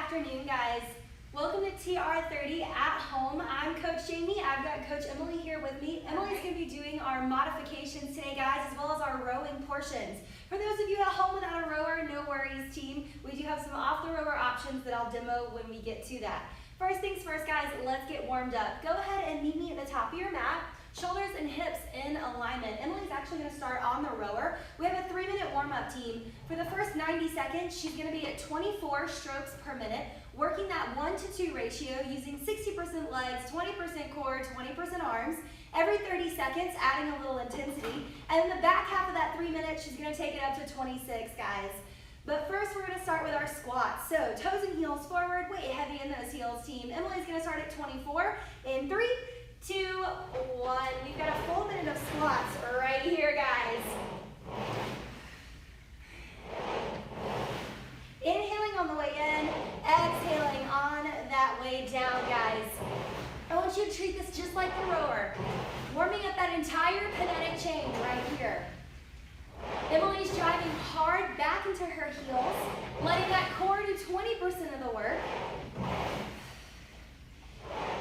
afternoon, guys. Welcome to TR30 at home. I'm Coach Jamie. I've got Coach Emily here with me. Emily's going to be doing our modifications today, guys, as well as our rowing portions. For those of you at home without a rower, no worries, team. We do have some off-the-rower options that I'll demo when we get to that. First things first, guys, let's get warmed up. Go ahead and meet me at the top of your mat. Shoulders and hips in alignment. Emily's actually going to start on the rower. We have a 3-minute warm-up, team. For the first 90 seconds, she's going to be at 24 strokes per minute, working that 1-to-2 ratio using 60% legs, 20% core, 20% arms. Every 30 seconds, adding a little intensity. And in the back half of that 3 minutes, she's going to take it up to 26, guys. But first, we're going to start with our squats. So toes and heels forward, weight heavy in those heels, team. Emily's going to start at 24 in 3, 2, 1. We've got a full minute of squats right here, guys. Inhaling on the way in, exhaling on that way down, guys. I want you to treat this just like the rower. Warming up that entire kinetic chain right here. Emily's driving hard back into her heels, letting that core do 20% of the work.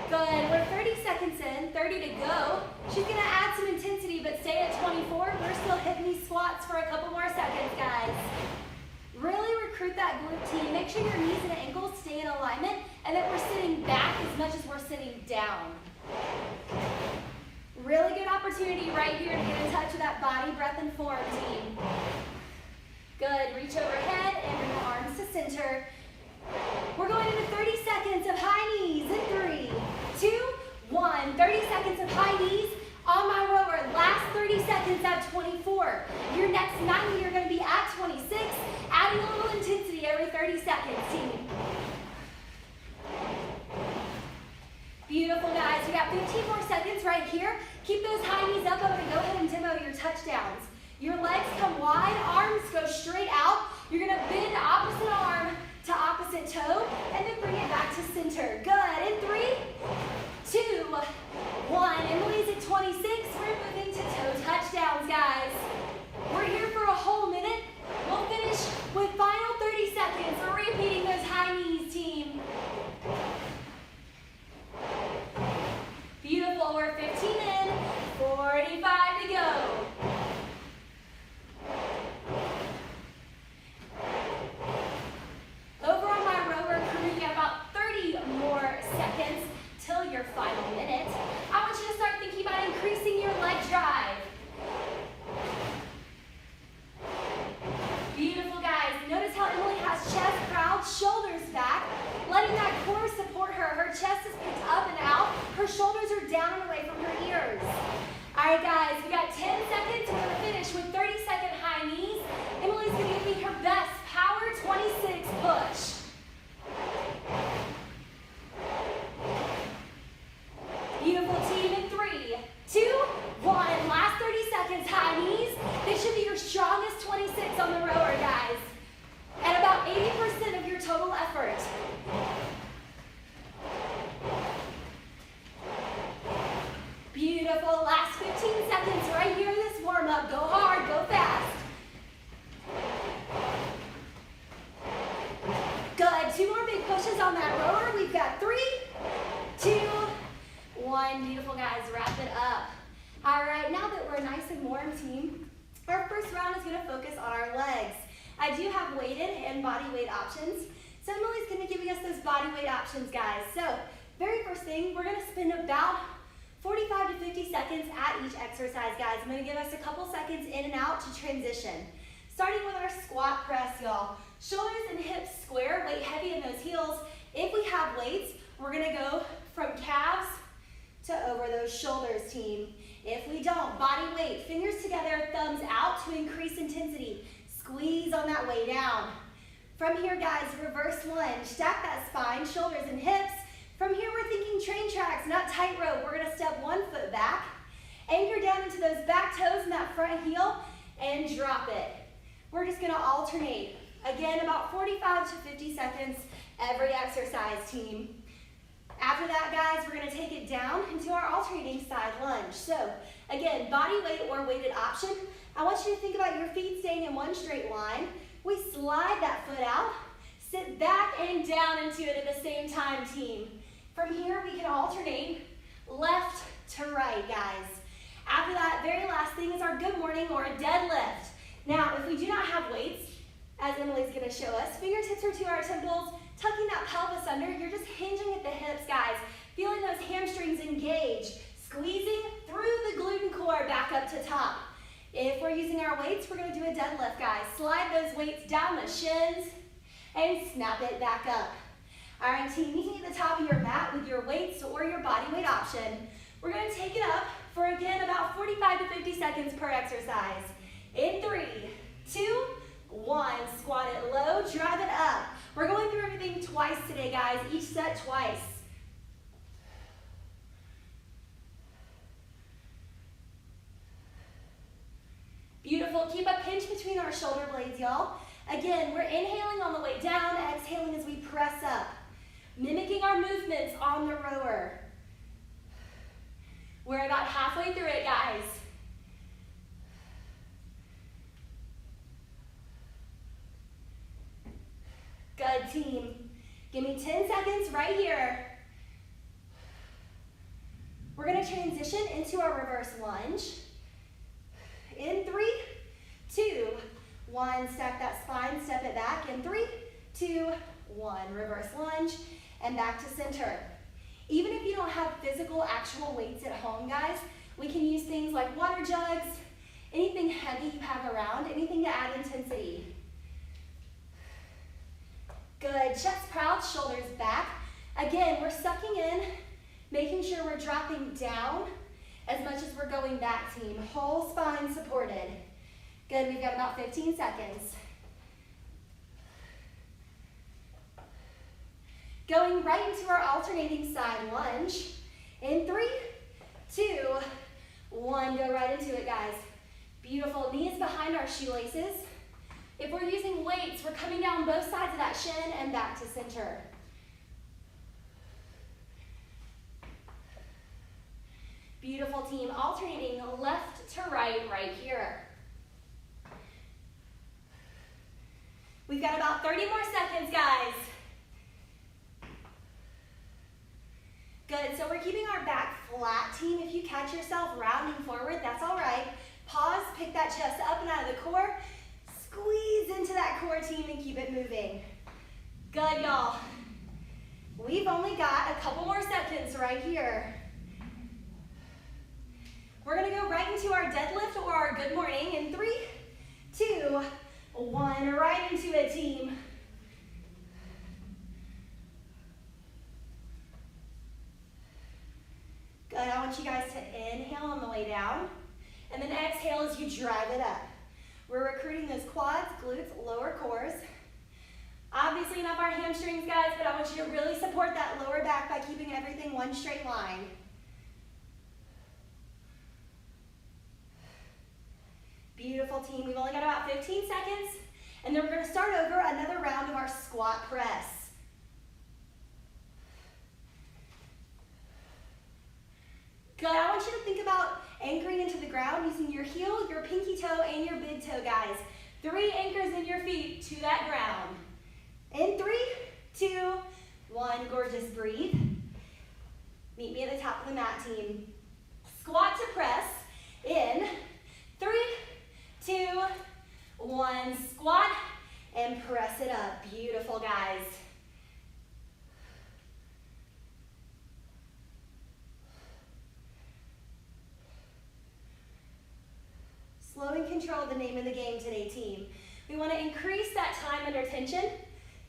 Good, we're 30 seconds in, 30 to go. She's gonna add some intensity, but stay at 24. We're still hitting these squats for a couple more seconds, guys. Really recruit that glute, team. Make sure your knees and ankles stay in alignment and that we're sitting back as much as we're sitting down. Really good opportunity right here to get in touch with that body, breath, and form, team. Good, reach overhead and bring the arms to center. We're going into 30 seconds of high knees in 3, 2, 1. 30 seconds of high knees on my rower. Last 30 seconds at 24. Your next 90, you're going to be at 26, adding a little intensity every 30 seconds, team. Beautiful, guys. We got 15 more seconds right here. Keep those high knees up. I'm going to go ahead and demo your touchdowns. Your legs come wide, arms go straight out. You're going to bend opposite arm to opposite toe, and then bring it back to center. Good, in 3, 2, 1. Emily's at 26, we're moving to toe touchdowns, guys. We're here for a whole minute. We'll finish with final 30 seconds. We're repeating those high knees, team. Beautiful, we're 15 in, 45 to go. Over on my rower crew, you got about 30 more seconds till your final minute. I want you to start thinking about increasing your leg drive. Beautiful, guys. Notice how Emily has chest proud, shoulders back, letting that core support her. Her chest is picked up and out. Her shoulders are down and away from her ears. All right, guys, we got 10 seconds. We're going to finish with 30-second high knees. Emily's going to give me her best power 26 push. Beautiful, team, in 3, 2, 1. Last 30 seconds, high knees. This should be your strongest 26 on the rower, guys. At about 80% of your total effort. Beautiful, last 15 seconds right here in this warm-up. Go hard, go fast. Good, 2 more big pushes on that rower. We've got 3, 2, 1. Beautiful, guys, wrap it up. All right, now that we're nice and warm, team, our first round is gonna focus on our legs. I do have weighted and body weight options. So Emily's gonna give us those body weight options, guys. So very first thing, we're gonna spend about 45 to 50 seconds at each exercise, guys. I'm gonna give us a couple seconds in and out to transition. Starting with our squat press, y'all. Shoulders and hips square, weight heavy in those heels. If we have weights, we're gonna go from calves to over those shoulders, team. If we don't, body weight, fingers together, thumbs out to increase intensity. Squeeze on that way down. From here, guys, reverse lunge. Stack that spine, shoulders and hips. From here, we're thinking train tracks, not tightrope. We're gonna step 1 foot back, anchor down into those back toes and that front heel, and drop it. We're just gonna alternate. Again, about 45 to 50 seconds every exercise, team. After that, guys, we're gonna take it down into our alternating side lunge. So, again, body weight or weighted option. I want you to think about your feet staying in one straight line. We slide that foot out, Sit back and down into it at the same time, team. From here, we can alternate left to right, guys. After that, very last thing is our good morning or a deadlift. Now, if we do not have weights, as Emily's gonna show us, fingertips are to our temples, tucking that pelvis under. You're just hinging at the hips, guys. Feeling those hamstrings engage, squeezing through the gluten core back up to top. If we're using our weights, we're gonna do a deadlift, guys. Slide those weights down the shins and snap it back up. All right, team, meeting at the top of your mat with your weights or your body weight option. We're gonna take it up for, again, about 45 to 50 seconds per exercise. In 3, 2, 1, squat it low, drive it up. We're going through everything twice today, guys, each set twice. Beautiful, keep a pinch between our shoulder blades, y'all. Again, we're inhaling on the way down, exhaling as we press up. Mimicking our movements on the rower. We're about halfway through it, guys. Good, team. Give me 10 seconds right here. We're gonna transition into our reverse lunge. In 3, 2, 1, stack that spine, step it back. In 3, 2, 1, reverse lunge, and back to center. Even if you don't have physical, actual weights at home, guys, we can use things like water jugs, anything heavy you have around, anything to add intensity. Good, chest proud, shoulders back. Again, we're sucking in, making sure we're dropping down as much as we're going back, team. Whole spine supported. Good, we've got about 15 seconds. Going right into our alternating side lunge. In 3, 2, 1, go right into it, guys. Beautiful, knees behind our shoelaces. If we're using weights, we're coming down both sides of that shin and back to center. Beautiful, team, alternating left to right here. We've got about 30 more seconds, guys. Good, so we're keeping our back flat, team. If you catch yourself rounding forward, that's all right. Pause, pick that chest up and out of the core. Squeeze into that core, team, and keep it moving. Good, y'all. We've only got a couple more seconds right here. We're gonna go right into our deadlift or our good morning in 3, 2, 1, right into it, team. Good, I want you guys to inhale on the way down, and then exhale as you drive it up. We're recruiting those quads, glutes, lower cores. Obviously not our hamstrings, guys, but I want you to really support that lower back by keeping everything one straight line. Beautiful, team. We've only got about 15 seconds, and then we're going to start over another round of our squat press. Good, I want you to think about anchoring into the ground using your heel, your pinky toe, and your big toe, guys. 3 anchors in your feet to that ground. In 3, 2, 1, gorgeous, breathe. Meet me at the top of the mat, team. Squat to press in 3, 2, 1, squat and press it up. Beautiful, guys. Slow and control, the name of the game today, team. We want to increase that time under tension.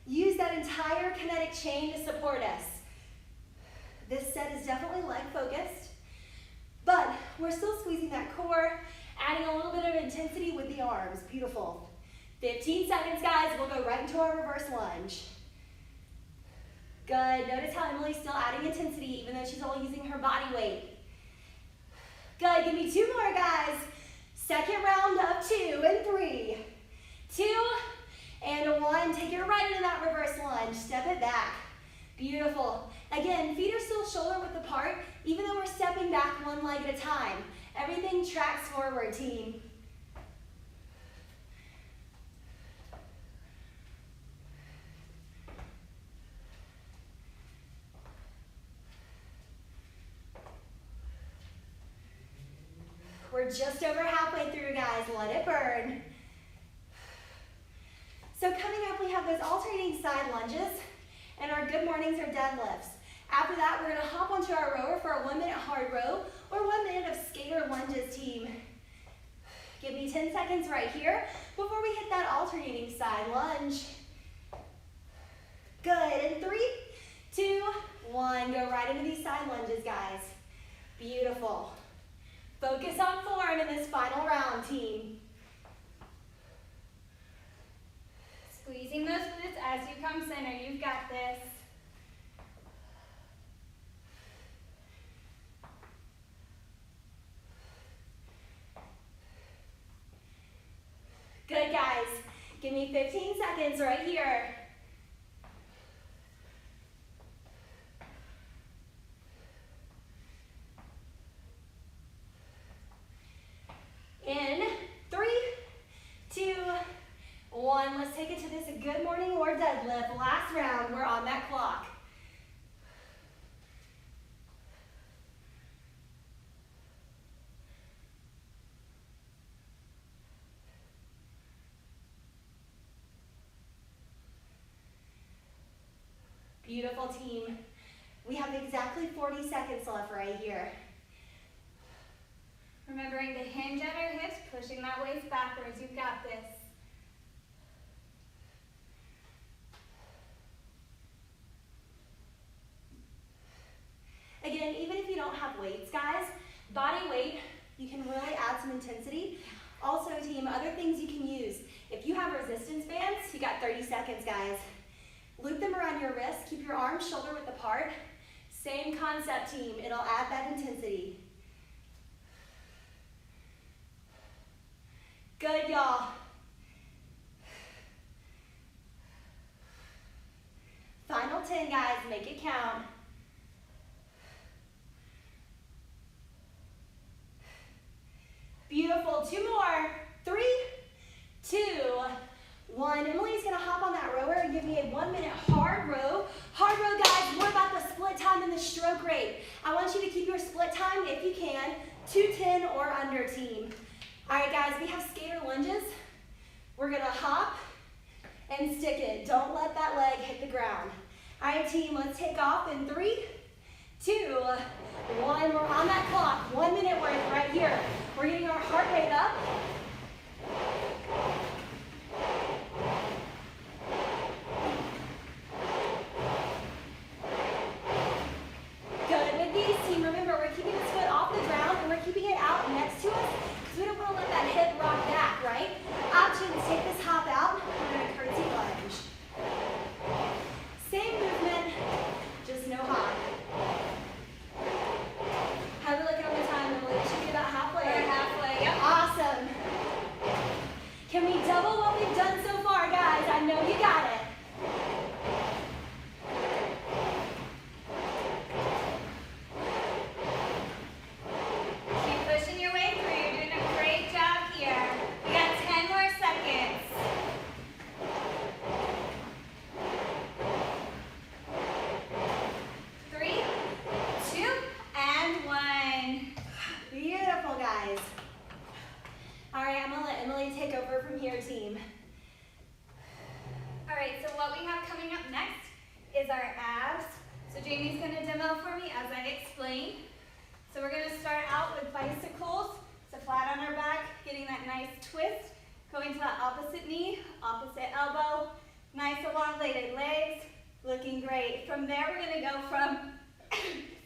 Use that entire kinetic chain to support us. This set is definitely leg focused, but we're still squeezing that core, adding a little bit of intensity with the arms. Beautiful. 15 seconds, guys. We'll go right into our reverse lunge. Good. Notice how Emily's still adding intensity even though she's only using her body weight. Good. Give me 2 more, guys. Second round of 2 and 3, 2 and 1. Take it right into that reverse lunge. Step it back. Beautiful. Again, feet are still shoulder width apart, even though we're stepping back one leg at a time. Everything tracks forward, team. We're just over halfway through, guys. Let it burn. So coming up, we have those alternating side lunges and our good mornings or deadlifts. After that, we're gonna hop onto our rower for a 1-minute hard row or 1 minute of skater lunges, team. Give me 10 seconds right here before we hit that alternating side lunge. Good, in 3, 2, 1. Go right into these side lunges, guys. Beautiful. Focus on form in this final round, team. Squeezing those glutes as you come center. You've got this. Good, guys. Give me 15 seconds right here. In 3, 2, 1. Let's take it to this good morning or deadlift. Last round, we're on that clock. Beautiful, team. We have exactly 40 seconds left right here. Remembering to hinge at our hips, pushing that waist backwards. You've got this. Again, even if you don't have weights, guys, body weight, you can really add some intensity. Also, team, other things you can use. If you have resistance bands, you got 30 seconds, guys. Loop them around your wrist. Keep your arms shoulder width apart. Same concept, team. It'll add that intensity. Good, y'all. Final 10, guys. Make it count. Beautiful. 2 more. 3, 2, 1. Emily's going to hop on that rower and give me a 1-minute hard row. Hard row, guys, more about the split time and the stroke rate. I want you to keep your split time, if you can, 2:10 or under, team. All right, guys, we have skater lunges. We're going to hop and stick it. Don't let that leg hit the ground. All right, team, let's take off in 3, 2, 1. We're on that clock. 1 minute worth right here. We're getting our heart rate up. Good with these, team. Remember, we're keeping this foot off the ground and we're keeping it out next to us because we don't want to let that hip rock back, right? Options, take this hop out. We're going to curtsy lunge. Same movement, just no hop. How are we looking on the time, Emily? We should be about halfway. We're halfway, yep. Awesome. Can we double what we've done so far, guys? I know you got it. Keep pushing your way through. You're doing a great job here. We got 10 more seconds. 3, 2, and 1. Beautiful, guys. All right, I'm going to let Emily take over from here, team. All right, so what we have coming up next is our abs. So Jamie's going to demo for me as I explain. So we're going to start out with bicycles. So flat on our back, getting that nice twist. Going to that opposite knee, opposite elbow. Nice elongated legs, looking great. From there, we're going to go from,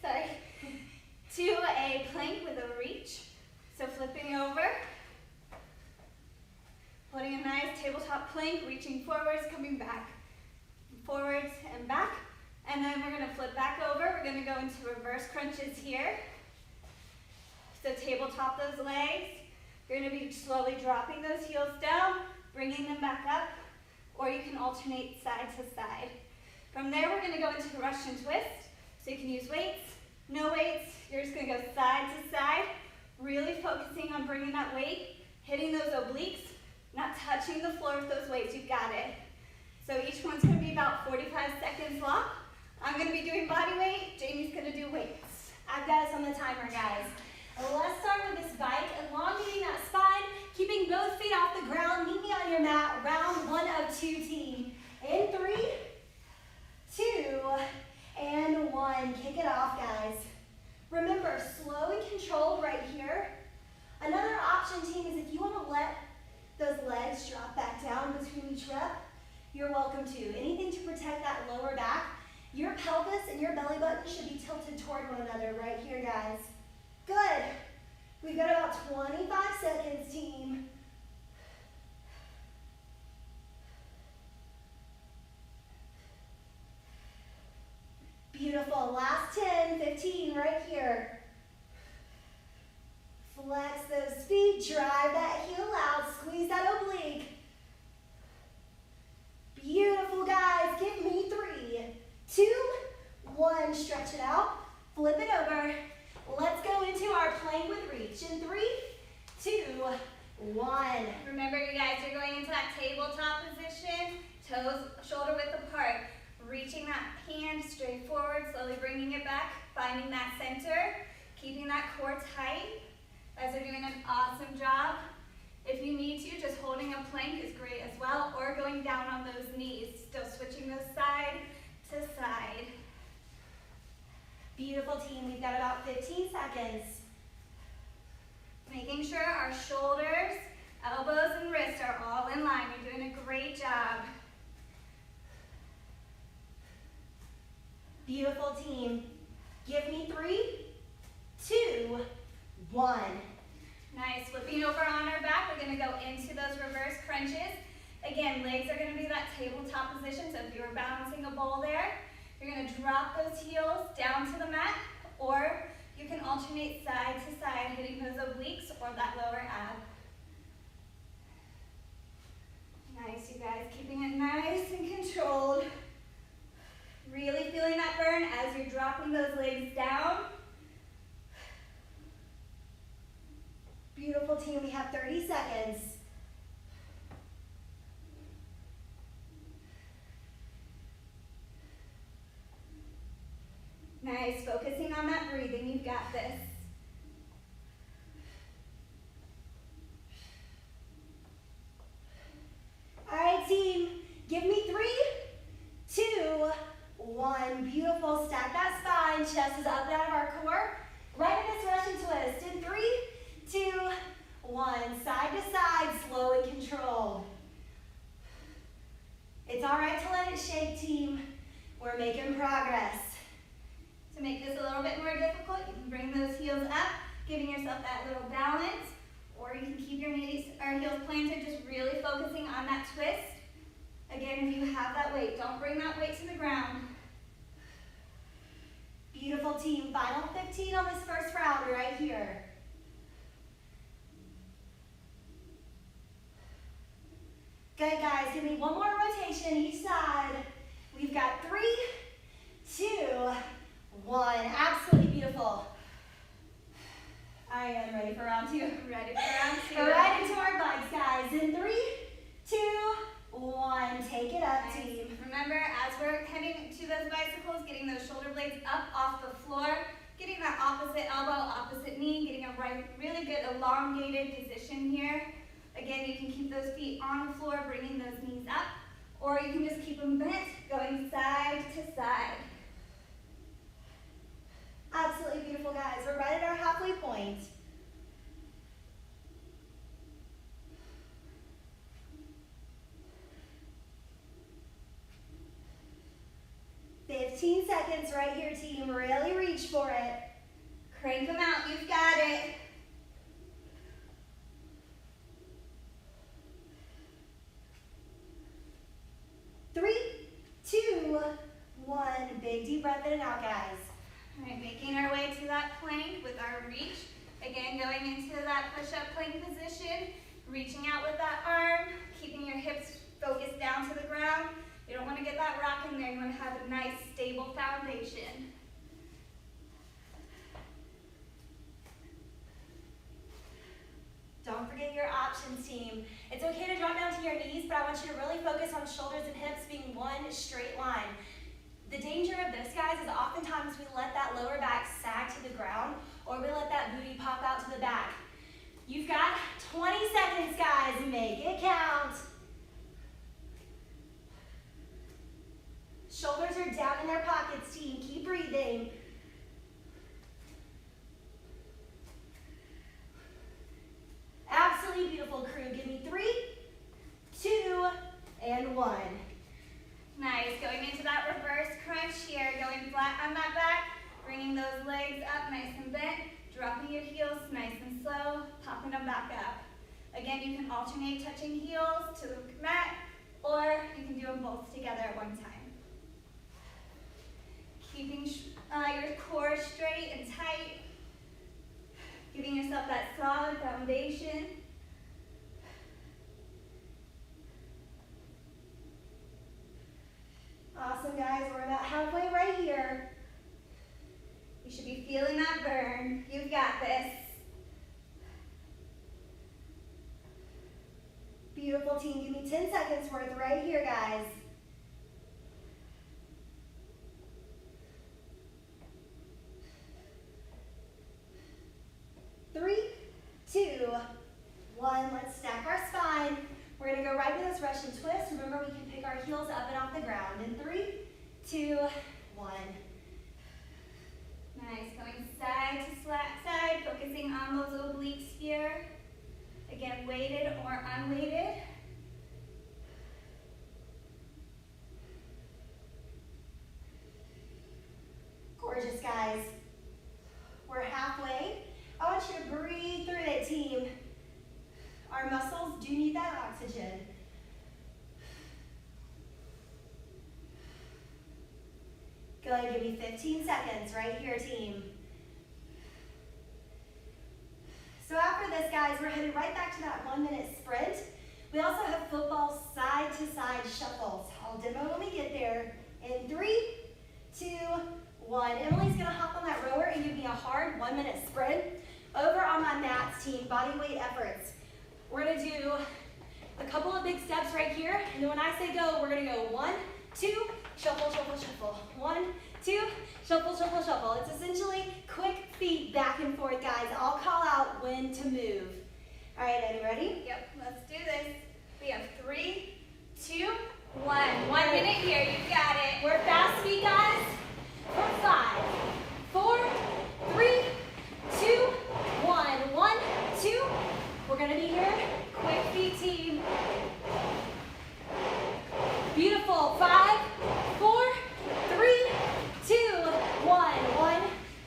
sorry, to a plank with a reach. So flipping over. Putting a nice tabletop plank, reaching forwards, coming back, forwards and back. And then we're going to flip back over. We're going to go into reverse crunches here. So tabletop those legs. You're going to be slowly dropping those heels down, bringing them back up, or you can alternate side to side. From there, we're going to go into Russian twist. So you can use weights, no weights. You're just going to go side to side, really focusing on bringing that weight, hitting those obliques, not touching the floor with those weights. You've got it. So each one's going to be about 45 seconds long. I'm going to be doing body weight. Jamie's going to do weights. I've got us on the timer, guys. Let's start with this bike, elongating that spine, keeping both feet off the ground. Meet me on your mat, round 1 of 2, team. In 3, 2, and 1. Kick it off, guys. Remember, slow and controlled right here. Another option, team, is if you want to let those legs drop back down between each rep, you're welcome to. Anything to protect that lower back. Your pelvis and your belly button should be tilted toward one another right here, guys. Good. We've got about 25 seconds, team. Beautiful. Last 10, 15 right here. Flex those feet, drive that heel out, squeeze that oblique. Beautiful, guys. Give me 3, 2, 1. Stretch it out. Flip it over. Let's go into our plank with reach. In 3, 2, 1. Remember, you guys, you're going into that tabletop position, toes shoulder width apart. Reaching that hand straight forward, slowly bringing it back, finding that center, keeping that core tight. You guys are doing an awesome job. If you need to, just holding a plank is great as well, or going down on those knees, still switching those side to side. Beautiful, team. We've got about 15 seconds. Making sure our shoulders, elbows, and wrists are all in line. You're doing a great job. Beautiful, team. Give me 3, 2, 1. Nice. Flipping over on our back, we're going to go into those reverse crunches. Again, legs are going to be that tabletop position, so if you were balancing a bowl there, you're going to drop those heels down to the mat, or you can alternate side to side, hitting those obliques or that lower ab. Nice, you guys, keeping it nice and controlled. Really feeling that burn as you're dropping those legs down. Beautiful, team. We have 30 seconds. Nice, focusing on that breathing. You've got this. All right, team. Give me 3, 2, 1. Beautiful. Stack that spine. Chest is up and out of our core. Right in this Russian twist. In 3, 2, 1. Side to side, slow and controlled. It's all right to let it shake, team. We're making progress. To make this a little bit more difficult, you can bring those heels up, giving yourself that little balance, or you can keep your knees or heels planted, just really focusing on that twist. Again, if you have that weight, don't bring that weight to the ground. Beautiful, team. Final 15 on this first round right here. Good, guys. Give me one more rotation each side. We've got 3, 2, 1. Absolutely beautiful. I am ready for round 2. Ready for round 2. Right into our bikes, guys. In 3, 2, 1. Take it up, Nice. team. Remember, as we're heading to those bicycles, getting those shoulder blades up off the floor, getting that opposite elbow, opposite knee, getting a really good elongated position here. Again, you can keep those feet on the floor, bringing those knees up, or you can just keep them bent, going side to side. Absolutely beautiful, guys. We're right at our halfway point. "15 seconds right here, team. Really reach for it. Crank them out. You've got it. Three, 2, 1. Big deep breath in and out, guys. All right, making our way to that plank with our reach. Again, going into that push-up plank position, reaching out with that arm, keeping your hips focused down to the ground. You don't want to get that rock in there. You want to have a nice, stable foundation. Don't forget your options, team. It's okay to drop down to your knees, but I want you to really focus on shoulders and hips being one straight line. The danger of this, guys, is oftentimes we let that lower back sag to the ground, or we let that booty pop out to the back. You've got 20 seconds, guys. Make it count. Shoulders are down in their pockets, team. Keep breathing. Absolutely beautiful, crew. Give me 3, 2, and 1. Nice. Going into that reverse crunch here. Going flat on that back. Bringing those legs up nice and bent. Dropping your heels nice and slow. Popping them back up. Again, you can alternate touching heels to the mat, or you can do them both together at one time. Keeping your core straight and tight. Giving yourself that solid foundation. Awesome, guys. We're about halfway right here. You should be feeling that burn. You've got this. Beautiful, team. Give me 10 seconds worth right here, guys. 3, 2, 1. Let's stack our spine. We're going to go right to this Russian twist. Remember, we can pick our heels up and off the ground. In 3, 2, 1. Nice. Going side to side, focusing on those obliques here. Again, weighted or unweighted. Gorgeous, guys. We're halfway. I want you to breathe through it, team. Our muscles do need that oxygen. Go ahead and give me 15 seconds right here, team. So after this, guys, we're headed right back to that 1-minute sprint. We also have football side-to-side shuffles. I'll demo when we get there. In 3, 2, 1. Emily's gonna hop on that rower and give me a hard 1-minute sprint. Over on my mats, team, body weight efforts. We're gonna do a couple of big steps right here, and then when I say go, we're gonna go 1, 2, shuffle, shuffle, shuffle. 1, 2, shuffle, shuffle, shuffle. It's essentially quick feet back and forth, guys. I'll call out when to move. All right, Eddie, ready? Yep, let's do this. We have 3, 2, 1. 1 minute here, you got it. We're fast feet, guys. For 5, 4, 3, 2, 1. 1, 2. We're gonna be here. Quick feet, team. Beautiful. 5, 4, 3, 2, 1. 1,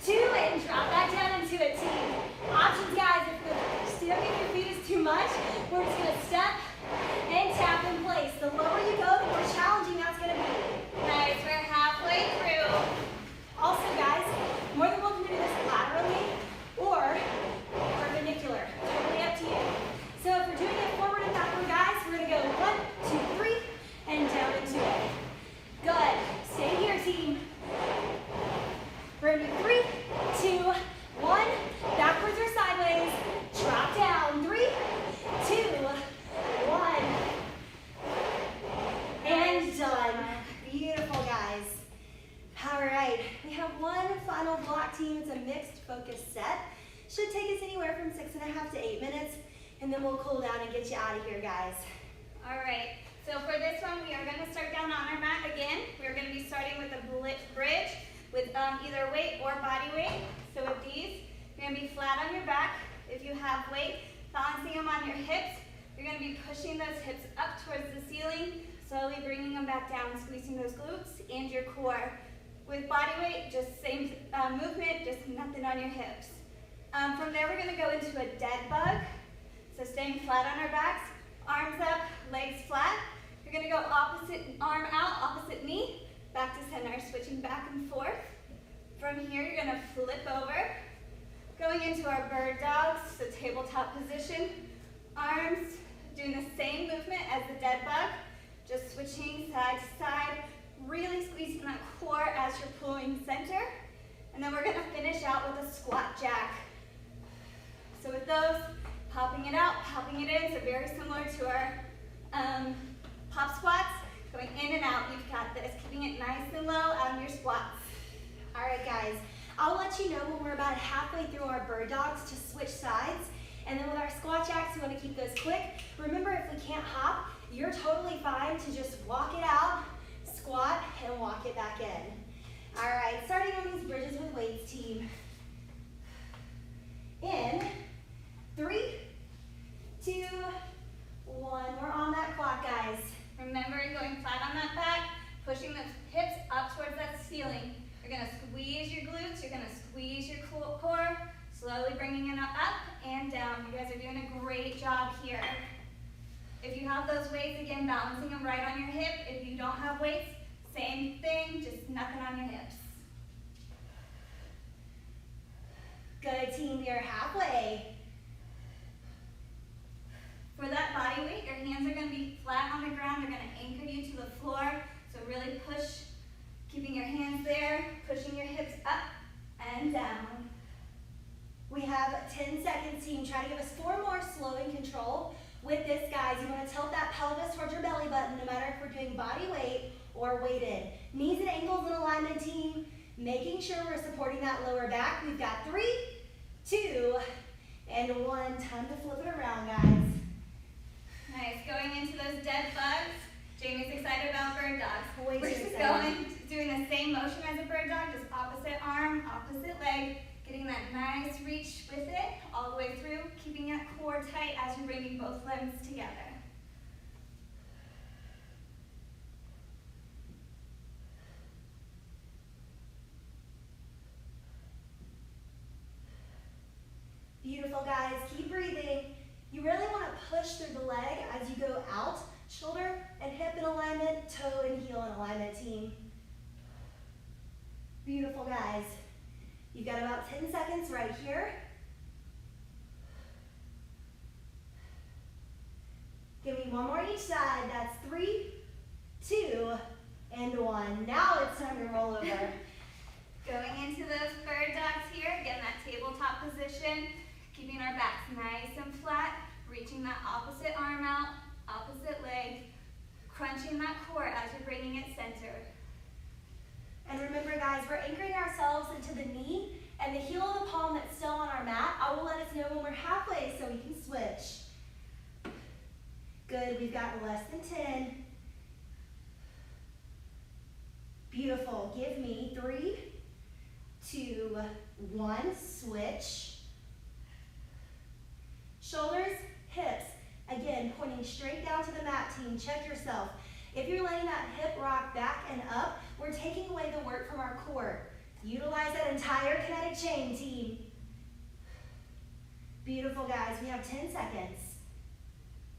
2, and drop back down into it, team. Options, guys. If the stamping your feet is too much, we're just gonna step and tap in place. The lower you go, the more challenging that's gonna be. Nice, we're halfway through. Also, guys, more than welcome to do this laterally or perpendicular. Totally up to you. So if we're doing it forward and backward, guys, we're gonna go 1, 2, 3, and down into it. Good. Stay here, team. We're gonna do 3, 2, 1. Backwards or sideways. Drop down. 3, 2, 1. And done. Beautiful, guys. All right, we have one final block, team. It's a mixed focus set. Should take us anywhere from 6.5 to 8 minutes, and then we'll cool down and get you out of here, guys. All right, so for this one, we are gonna start down on our mat again. We're gonna be starting with a bridge with either weight or body weight. So with these, you're gonna be flat on your back. If you have weight, balancing them on your hips, you're gonna be pushing those hips up towards the ceiling, slowly bringing them back down, squeezing those glutes and your core. With body weight, just same movement, just nothing on your hips. From there, we're gonna go into a dead bug. So staying flat on our backs, arms up, legs flat. You're gonna go opposite arm out, opposite knee, back to center, switching back and forth. From here, you're gonna flip over. Going into our bird dogs, so tabletop position. Arms doing the same movement as the dead bug, just switching side to side, really squeezing that core as you're pulling center. And then we're gonna finish out with a squat jack. So with those, popping it out, popping it in, so very similar to our pop squats, going in and out. You've got this, keeping it nice and low on your squats. All right, guys. I'll let you know when we're about halfway through our bird dogs to switch sides. And then with our squat jacks, we want to keep those quick. Remember, if we can't hop, you're totally fine to just walk it out, squat, and walk it back in. All right, starting on these bridges with weights, team. In 3, 2, 1. We're on that clock, guys. Remember, going flat on that back, pushing the hips up towards that ceiling. You're going to squeeze your glutes, you're going to squeeze your core, slowly bringing it up and down. You guys are doing a great job here. If you have those weights, again, balancing them right on your hip. If you don't have weights, same thing, just nothing on your hips. Good, team, we are halfway. For that body weight, your hands are going to be flat on the ground. They're going to anchor you to the floor. So really push, keeping your hands there, pushing your hips up and down. We have 10 seconds, team. Try to give us 4 more, slow and control. With this, guys, you want to tilt that pelvis towards your belly button, no matter if we're doing body weight or weighted. Knees and ankles in alignment, team. Making sure we're supporting that lower back. We've got 3, 2, and 1. Time to flip it around, guys. Nice. Going into those dead bugs. Jamie's excited about bird dogs. Way We're too just excited. doing the same motion as a bird dog, just opposite arm, opposite leg, getting that nice reach with it all the way through, keeping that core tight as you're bringing both legs together. Beautiful, guys. Keep breathing. You really want to push through the leg as you go out. Shoulder and hip in alignment, toe and heel in alignment, team. Beautiful, guys. You've got about 10 seconds right here. Give me 1 more each side. That's 3, 2, and 1. Now it's time to roll over. Going into those bird dogs here, again, that tabletop position, keeping our backs nice and flat, reaching that opposite arm out, opposite leg, crunching that core as you're bringing it centered. And remember, guys, we're anchoring ourselves into the knee and the heel of the palm that's still on our mat. I will let us know when we're halfway so we can switch. Good, we've got less than 10. Beautiful. Give me 3, 2, 1, switch. Shoulders, hips, again, pointing straight down to the mat, team. Check yourself. If you're letting that hip rock back and up, we're taking away the work from our core. Utilize that entire kinetic chain, team. Beautiful, guys. We have 10 seconds.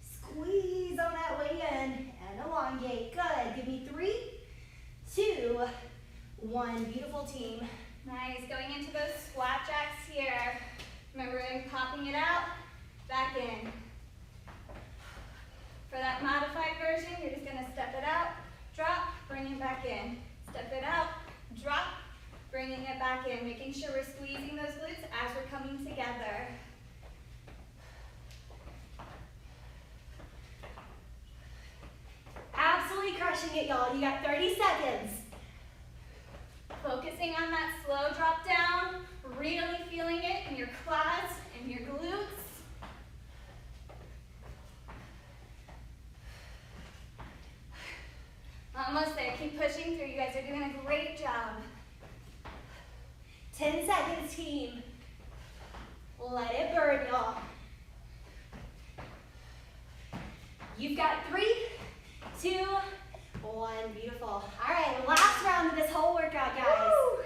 Squeeze on that way in and elongate. Good. Give me 3, 2, 1. Beautiful, team. Nice. Going into those squat jacks here. Remember, popping it out, back in. For that modified version, you're just going to step it out, drop, bring it back in. Step it out, drop, bringing it back in. Making sure we're squeezing those glutes as we're coming together. Absolutely crushing it, y'all. You got 30 seconds. Focusing on that slow drop down, really feeling it in your quads and your glutes. Almost there. Keep pushing through. You guys are doing a great job. 10 seconds, team. Let it burn, y'all. You've got 3, 2, 1. Beautiful. All right, last round of this whole workout, guys. Woo!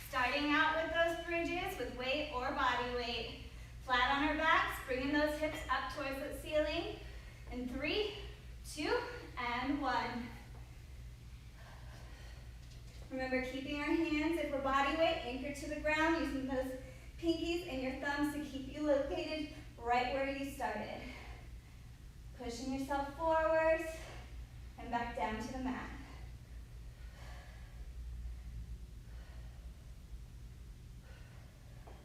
Starting out with those bridges with weight or body weight. Flat on our backs, bringing those hips up towards the ceiling. In 3, 2, and 1. Remember, keeping our hands, if we're body weight, anchored to the ground, using those pinkies and your thumbs to keep you located right where you started. Pushing yourself forward and back down to the mat.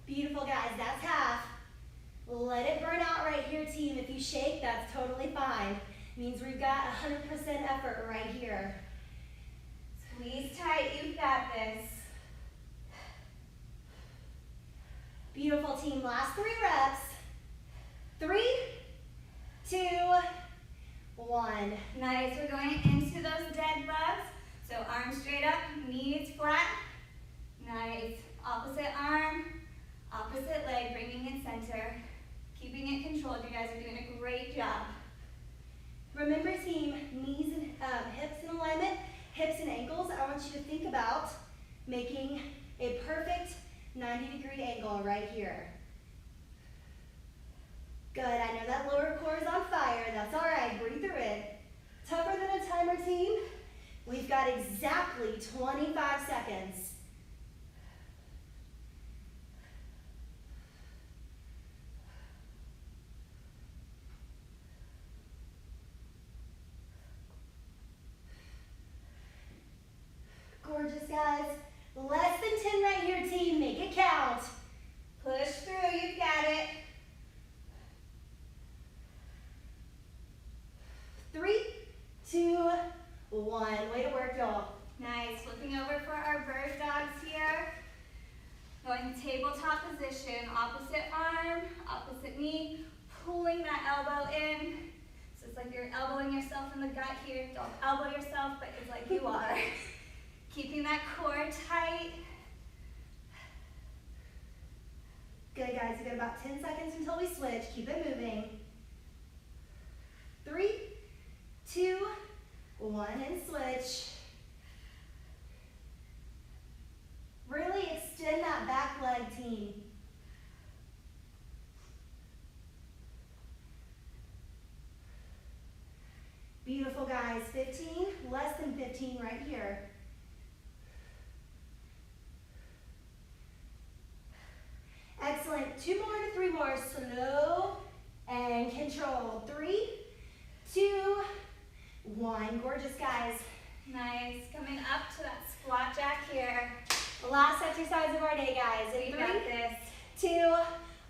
Beautiful, guys. That's half. Let it burn out right here, team. If you shake, that's totally fine. Means we've got 100% effort right here. Squeeze tight. You've got this. Beautiful team, last 3 reps. 3, 2, 1. Nice, we're going into those dead bugs. So arms straight up, knees flat. Nice, opposite arm, opposite leg, bringing it center. Keeping it controlled, you guys are doing a great job. Remember team, knees and hips in alignment, hips and ankles. I want you to think about making a perfect 90-degree angle right here. Good, I know that lower core is on fire. That's all right, breathe through it. Tougher than a timer team. We've got exactly 25 seconds. Gorgeous, guys. Less than 10 right here, team. Make it count. Push through, you've got it. 3, 2, 1. Way to work, y'all. Nice, flipping over for our bird dogs here. Going tabletop position, opposite arm, opposite knee, pulling that elbow in. So it's like you're elbowing yourself in the gut here. Don't elbow yourself, but it's like you are. Keeping that core tight. Good, guys. We got about 10 seconds until we switch. Keep it moving. 3, 2, 1, and switch. Really extend that back leg, team. Beautiful, guys. 15, less than 15 right here. Excellent. 2 more to 3 more. Slow and control. 3, 2, 1. Gorgeous, guys. Nice, coming up to that squat jack here. The last exercise of our day, guys. We got this. 2,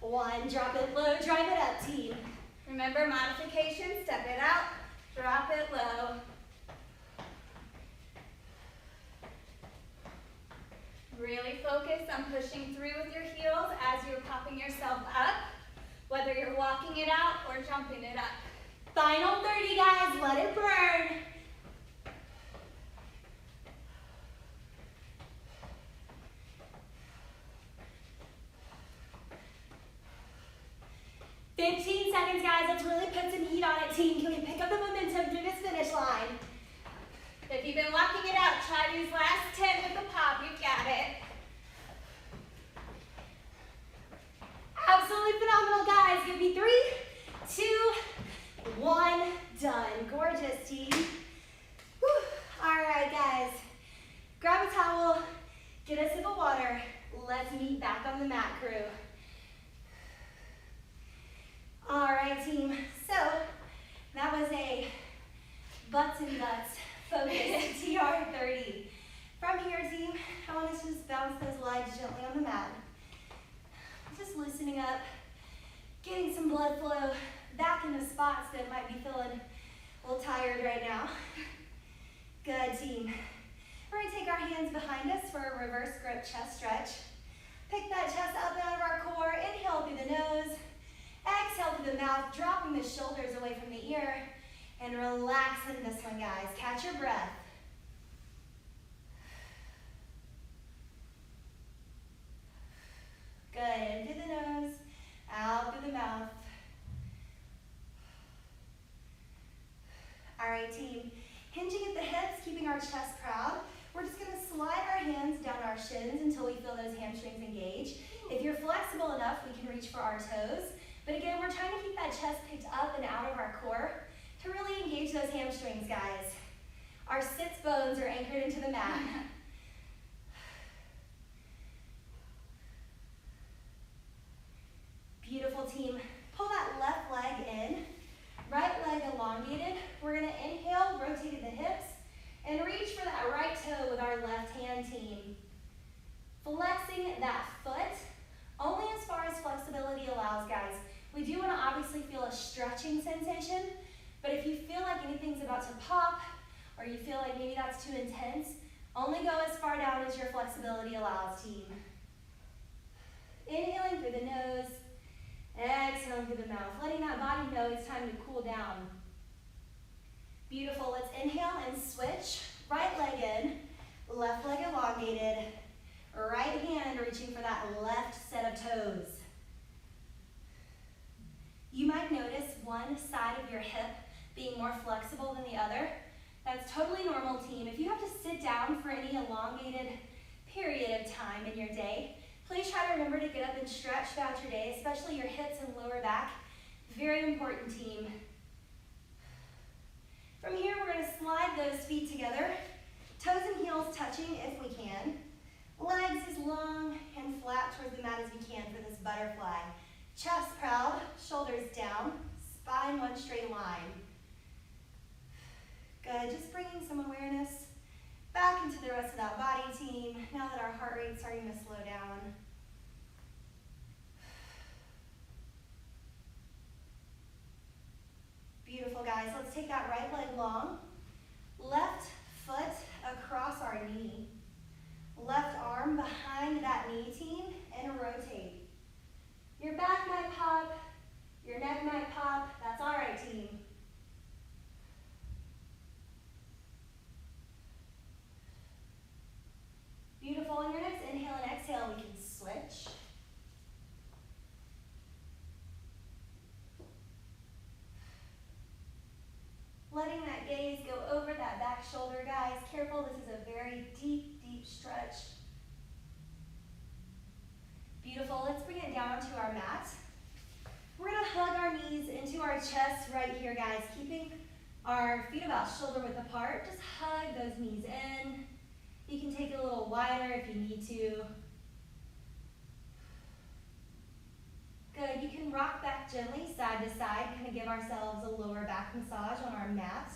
1. Drop it low, drive it up, team. Remember modification, step it out, drop it low. Really focus on pushing through with your heels as you're popping yourself up, whether you're walking it out or jumping it up. Final 30, guys. Let it burn. "15 seconds, guys. Let's really put some heat on it, team. Can we pick up the momentum through this finish line?" If you've been walking it out, try these last 10 with the pop. You've got it. Absolutely phenomenal, guys. Give me 3, 2, 1. Done. Gorgeous, team. Whew. All right, guys. Grab a towel. Get a sip of water. Let's meet back on the mat, crew. All right, team. So that was a butts and guts focused TR30. From here, team, I want us to just bounce those legs gently on the mat. Just loosening up, getting some blood flow back into spots that might be feeling a little tired right now. Good, team. We're going to take our hands behind us for a reverse grip chest stretch. Pick that chest up and out of our core. Inhale through the nose. Exhale through the mouth, dropping the shoulders away from the ear. And relax in this one, guys. Catch your breath. Good. In through the nose, out through the mouth. All right, team. Hinging at the hips, keeping our chest proud. We're just going to slide our hands down our shins until we feel those hamstrings engage. If you're flexible enough, we can reach for our toes. But again, we're trying to keep that chest picked up and out of our core to really engage those hamstrings, guys. Our sits bones are anchored into the mat. Beautiful, team. Pull that left leg in, right leg elongated. We're going to inhale, rotate at the hips, and reach for that right toe with our left hand, team. Flexing that foot only as far as flexibility allows, guys. We do want to obviously feel a stretching sensation, but if you feel like anything's about to pop, or you feel like maybe that's too intense, only go as far down as your flexibility allows, team. Inhaling through the nose, exhaling through the mouth, letting that body know it's time to cool down. Beautiful, let's inhale and switch. Right leg in, left leg elongated, right hand reaching for that left set of toes. You might notice one side of your hip being more flexible than the other. That's totally normal, team. If you have to sit down for any elongated period of time in your day, please try to remember to get up and stretch throughout your day, especially your hips and lower back. Very important, team. From here, we're going to slide those feet together, toes and heels touching if we can. Legs as long and flat towards the mat as we can for this butterfly. Chest proud, shoulders down, spine one straight line. Good, just bringing some awareness back into the rest of that body, team, now that our heart rate's starting to slow down. Beautiful, guys. Let's take that right leg long. Left foot across our knee. Left arm behind that knee, team, and rotate. Your back might pop, your neck might pop. That's all right, team. Beautiful. On your next inhale and exhale, we can switch. Letting that gaze go over that back shoulder, guys. Careful, this is a very deep, deep stretch. Beautiful, let's bring it down to our mat. We're gonna hug our knees into our chest right here, guys. Keeping our feet about shoulder width apart. Just hug those knees in. You can take it a little wider if you need to. Good, you can rock back gently side to side, kind of give ourselves a lower back massage on our mat.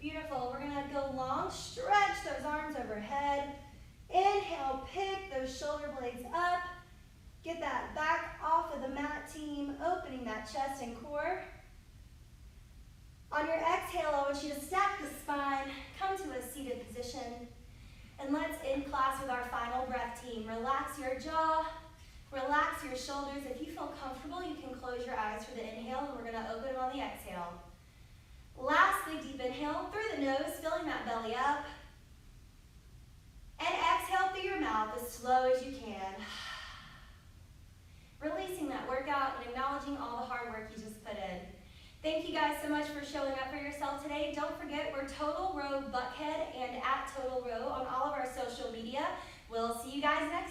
Beautiful, we're gonna go long, stretch those arms overhead. Inhale, pick those shoulder blades up. Get that back off of the mat, team, opening that chest and core. On your exhale, I want you to stack the spine, come to a seated position. And let's end class with our final breath, team. Relax your jaw, relax your shoulders. If you feel comfortable, you can close your eyes for the inhale, and we're gonna open them on the exhale. Last big deep inhale through the nose, filling that belly up. And exhale through your mouth as slow as you can. Releasing that workout and acknowledging all the hard work you just put in. Thank you guys so much for showing up for yourself today. Don't forget, we're Total Row Buckhead and at Total Row on all of our social media. We'll see you guys next